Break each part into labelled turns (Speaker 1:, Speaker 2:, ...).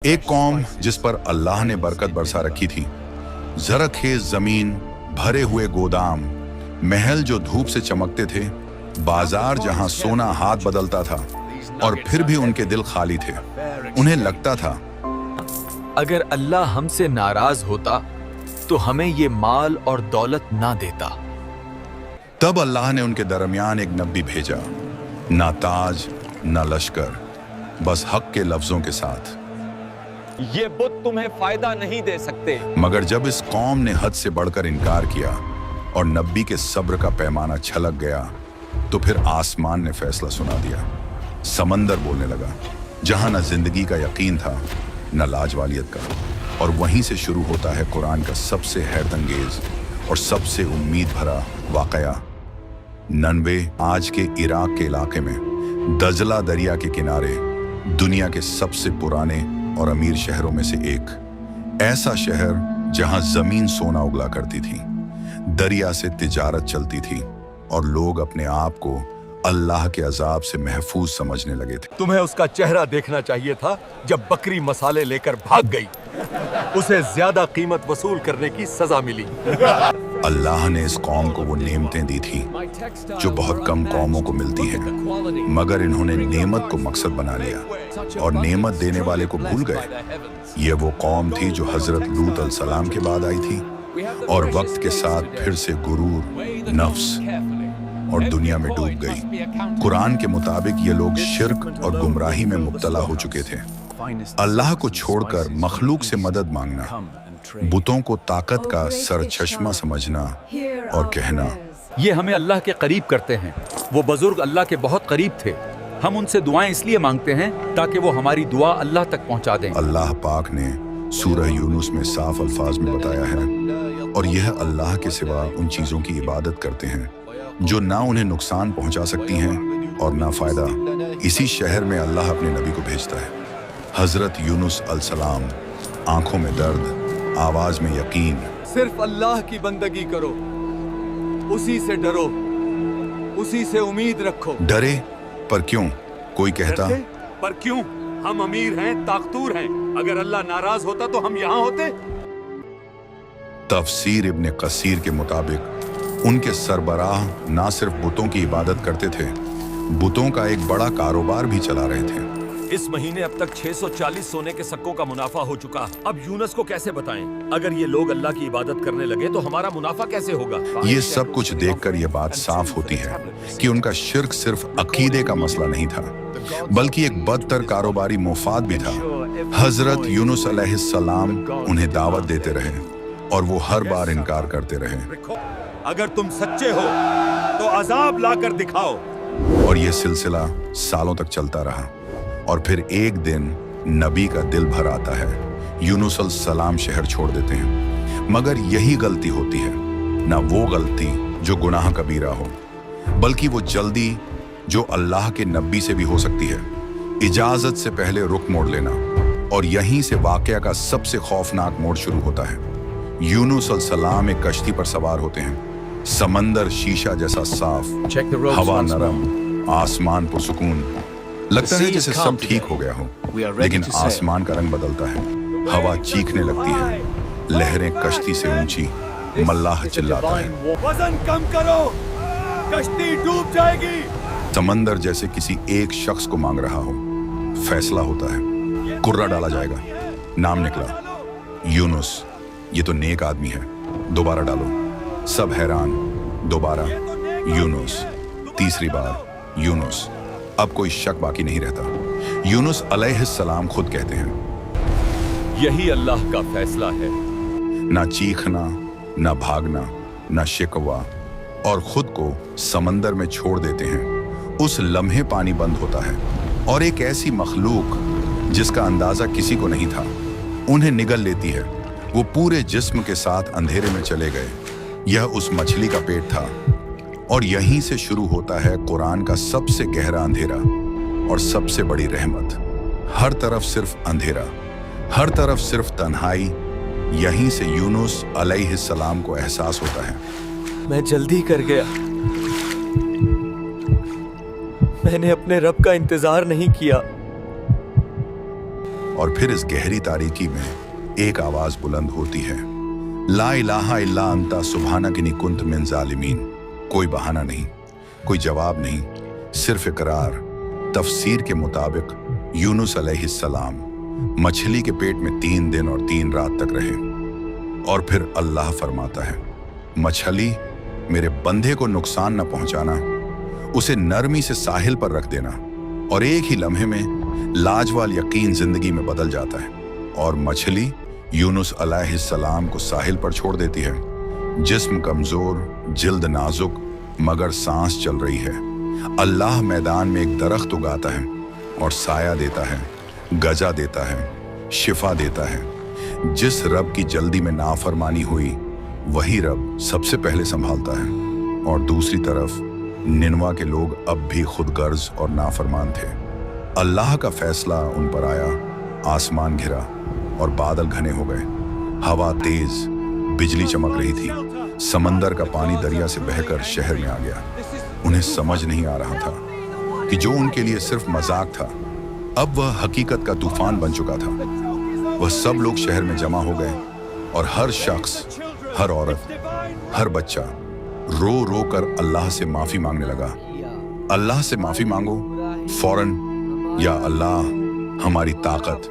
Speaker 1: एक कौम जिस पर अल्लाह ने बरकत बरसा रखी थी, जरखेज जमीन, भरे हुए गोदाम, महल जो धूप से चमकते थे, बाजार जहां सोना हाथ बदलता था, और फिर भी उनके दिल खाली थे। उन्हें लगता था
Speaker 2: अगर अल्लाह हमसे नाराज होता तो हमें ये माल और दौलत ना देता।
Speaker 1: तब अल्लाह ने उनके दरमियान एक नबी भेजा, ना ताज ना लश्कर, बस हक के लफ्जों के साथ।
Speaker 3: ये बुत तुम्हें फायदा नहीं दे सकते।
Speaker 1: मगर जब इस कौम ने हद से बढ़कर इनकार किया और नबी के सब्र का पैमाना छलक गया, तो फिर आसमान ने फैसला सुना दिया। समंदर बोलने लगा, जहां न जिंदगी का यकीन था न लाजवालियत का। और वहीं से शुरू होता है कुरान का सबसे हैरतअंगेज और सबसे उम्मीद भरा वाकया। ननवे आज के इराक के इलाके में दजला दरिया के किनारे दुनिया के सबसे पुराने और अमीर शहरों में से एक ऐसा शहर जहां जमीन सोना उगला करती थी, दरिया से तिजारत चलती थी और लोग अपने आप को अल्लाह के अजाब से महफूज समझने लगे थे।
Speaker 4: तुम्हें उसका चेहरा देखना चाहिए था जब बकरी मसाले लेकर भाग गई। उसे ज्यादा कीमत वसूल करने की सजा मिली।
Speaker 1: अल्लाह ने इस कौम को वो नेमतें दी थी जो बहुत कम कौमों को मिलती हैं, मगर इन्होंने नेमत को मकसद बना लिया और नेमत देने वाले को भूल गए। ये वो कौम थी जो हजरत लूत अलैहिस्सलाम के बाद आई थी और वक्त के साथ फिर से गुरूर, नफ्स और दुनिया में डूब गई। कुरान के मुताबिक ये लोग शिर्क और गुमराही में मुब्तला हो चुके थे। अल्लाह को छोड़कर मखलूक से मदद मांगना, बुतों को ताकत का सरचश्मा समझना और कहना
Speaker 2: ये हमें अल्लाह के करीब करते हैं। वो बुजुर्ग अल्लाह के बहुत करीब थे। हम उनसे दुआएं इसलिए मांगते हैं ताकि वो हमारी दुआ अल्लाह तक पहुंचा दें।
Speaker 1: अल्लाह पाक ने सूरह यूनुस में साफ अल्फाज में बताया है, और यह अल्लाह के सिवा उन चीजों की इबादत करते हैं जो ना उन्हें नुकसान पहुंचा सकती हैं और ना फायदा। इसी शहर में अल्लाह अपने नबी को भेजता है। हजरत यूनुस अलैहिस्सलाम, आंखों में दर्द, आवाज में यकीन।
Speaker 4: सिर्फ अल्लाह की बंदगी करो, उसी से डरो, उसी से उम्मीद रखो।
Speaker 1: डरे पर क्यों? कोई कहता
Speaker 4: डरते? पर क्यों? हम अमीर हैं, ताकतूर हैं। अगर अल्लाह नाराज होता तो हम यहाँ होते।
Speaker 1: तफसीर इब्ने कसीर के मुताबिक उनके सरबराह ना सिर्फ बुतों की इबादत करते थे, बुतों का एक बड़ा कारोबार भी चला रहे थे।
Speaker 4: इस महीने अब तक 640 सोने के सिक्कों का मुनाफा हो चुका। अब यूनुस को कैसे बताएं? अगर ये लोग अल्लाह की इबादत करने लगे तो हमारा मुनाफा कैसे होगा?
Speaker 1: ये सब कुछ देखकर ये बात साफ होती है कि उनका शिर्क सिर्फ अकीदे का मसला नहीं था, बल्कि एक बदतर कारोबारी मुफाद भी था। हजरत यूनुस अलैहिस्सलाम उन्हें दावत देते रहे और वो हर बार इनकार करते रहे।
Speaker 4: अगर तुम सच्चे हो तो अजाब लाकर दिखाओ।
Speaker 1: और ये सिलसिला सालों तक चलता रहा। और फिर एक दिन नबी का दिल भर आता है, यूनुस अलैहिस्सलाम शहर छोड़ देते हैं। मगर यही गलती होती है, ना वो गलती जो गुनाह कबीरा हो, बल्कि वो जल्दी जो अल्लाह के नबी से भी हो सकती है। इजाजत से पहले रुख मोड़ लेना। और यहीं से वाकया का सबसे खौफनाक मोड़ शुरू होता है। यूनुस अलैहिस्सलाम एक कश्ती पर सवार होते हैं। समंदर शीशा जैसा साफ, हवा नरम, आसमान पुरसुकून। लगता है जैसे सब ठीक हो गया हो, लेकिन आसमान का रंग बदलता है। हवा चीखने लगती है, लहरें कश्ती से ऊंची, मल्लाह चिल्लाता है,
Speaker 4: वजन कम करो, कश्ती डूब जाएगी।
Speaker 1: समंदर जैसे किसी एक शख्स को मांग रहा हो। फैसला होता है, कुर्रा डाला जाएगा। नाम निकला, यूनुस। ये तो नेक आदमी है, दोबारा डालो। सब हैरान। दोबारा यूनुस, तीसरी बार यूनुस। अब कोई शक बाकी नहीं रहता। यूनुस अलैहिस्सलाम खुद कहते हैं,
Speaker 4: यही अल्लाह का फैसला है।
Speaker 1: ना चीखना, ना भागना, ना शिकवा, और खुद को समंदर में छोड़ देते हैं। उस लम्हे पानी बंद होता है और एक ऐसी मखलूक जिसका अंदाजा किसी को नहीं था उन्हें निगल लेती है। वो पूरे जिस्म के साथ अंधेरे में चले गए। यह उस मछली का पेट था। और यहीं से शुरू होता है कुरान का सबसे गहरा अंधेरा और सबसे बड़ी रहमत। हर तरफ सिर्फ अंधेरा, हर तरफ सिर्फ तन्हाई। यहीं से यूनुस अलैहिस्सलाम को एहसास होता है,
Speaker 2: मैं जल्दी कर गया। मैंने अपने रब का इंतजार नहीं किया
Speaker 1: और फिर इस गहरी तारीकी में एक आवाज बुलंद होती है, ला इलाहा इल्ला अंता सुब्हानक इन्नी कुंत मिन जालिमीन। कोई बहाना नहीं, कोई जवाब नहीं, सिर्फ इकरार। तफसीर के मुताबिक यूनुस अलैहिस्सलाम मछली के पेट में 3 दिन और 3 रात तक रहे और फिर अल्लाह फरमाता है, मछली मेरे बंदे को नुकसान न पहुंचाना, उसे नरमी से साहिल पर रख देना। और एक ही लम्हे में लाजवाब यकीन जिंदगी में बदल जाता है और मछली यूनुस अलैहिस्सलाम को साहिल पर छोड़ देती है। जिस्म कमजोर, जिल्द नाजुक, मगर सांस चल रही है। अल्लाह मैदान में एक दरख्त उगाता है और साया देता है, गजा देता है, शिफा देता है। जिस रब की जल्दी में नाफरमानी हुई वही रब सबसे पहले संभालता है। और दूसरी तरफ निनवा के लोग अब भी खुदगर्ज और नाफरमान थे। अल्लाह का फैसला उन पर आया, आसमान घिरा और बादल घने हो गए। हवा तेज, बिजली चमक रही थी। समंदर का पानी दरिया से बहकर शहर में आ गया। उन्हें समझ नहीं आ रहा था कि जो उनके लिए सिर्फ मजाक था अब वह हकीकत का तूफान बन चुका था। वह सब लोग शहर में जमा हो गए और हर शख्स, हर औरत, हर बच्चा रो रो कर अल्लाह से माफी मांगने लगा। अल्लाह से माफी मांगो फौरन, या अल्लाह हमारी ताकत,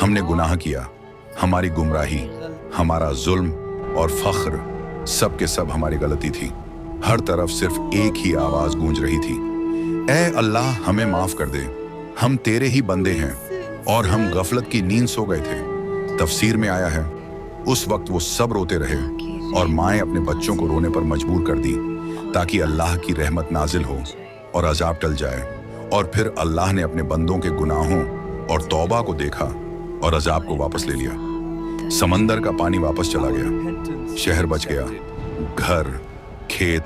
Speaker 1: हमने गुनाह किया, हमारी गुमराही, हमारा जुल्म और फख्र सब के सब हमारी गलती थी। हर तरफ सिर्फ एक ही आवाज गूंज रही थी, ऐ अल्लाह हमें माफ कर दे, हम तेरे ही बंदे हैं और हम गफलत की नींद सो गए थे। तफसीर में आया है उस वक्त वो सब रोते रहे और माएं अपने बच्चों को रोने पर मजबूर कर दी ताकि अल्लाह की रहमत नाजिल हो और अजाब टल जाए। और फिर अल्लाह ने अपने बंदों के गुनाहों और तौबा को देखा और अजाब को वापस ले लिया। समंदर का पानी वापस चला गया, शहर बच गया, घर, खेत,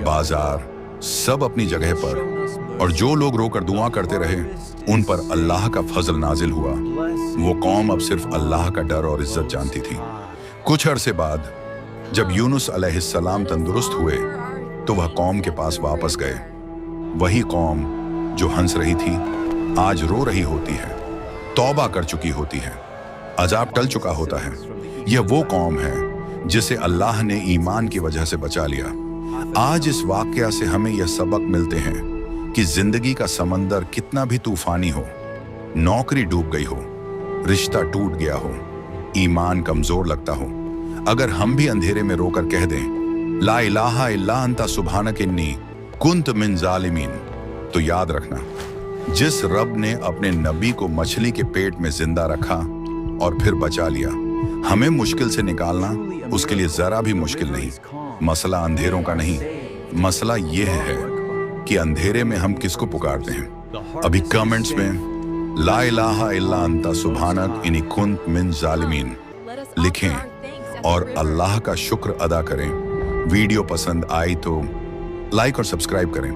Speaker 1: बाजार सब अपनी जगह पर। और जो लोग रोकर दुआ करते रहे उन पर अल्लाह का फजल नाजिल हुआ। वो कौम अब सिर्फ अल्लाह का डर और इज्जत जानती थी। कुछ अरसे बाद जब यूनुस अलैहिस्सलाम तंदुरुस्त हुए तो वह कौम के पास वापस गए। वही कौम जो हंस रही थी आज रो रही होती है, तौबा कर चुकी होती है, अजाब टल चुका होता है। यह वो कौम है जिसे अल्लाह ने ईमान की वजह से बचा लिया। आज इस वाकया से हमें यह सबक मिलते हैं कि जिंदगी का समंदर कितना भी तूफानी हो, नौकरी डूब गई हो, रिश्ता टूट गया हो, ईमान कमजोर लगता हो, अगर हम भी अंधेरे में रोकर कह दें ला इलाहा इल्ला अंता सुब्हानक इन्नी कुंत मिन जालिमीन, तो याद रखना जिस रब ने अपने नबी को मछली के पेट में जिंदा रखा और फिर बचा लिया, हमें मुश्किल से निकालना उसके लिए जरा भी मुश्किल नहीं। मसला अंधेरों का नहीं, मसला यह है कि अंधेरे में हम किसको पुकारते हैं। अभी कमेंट्स में ला इलाहा इल्ला अंता सुब्हानक इन्नी कुंत मिन जालिमीन लिखें और अल्लाह का शुक्र अदा करें। वीडियो पसंद आई तो लाइक और सब्सक्राइब करें।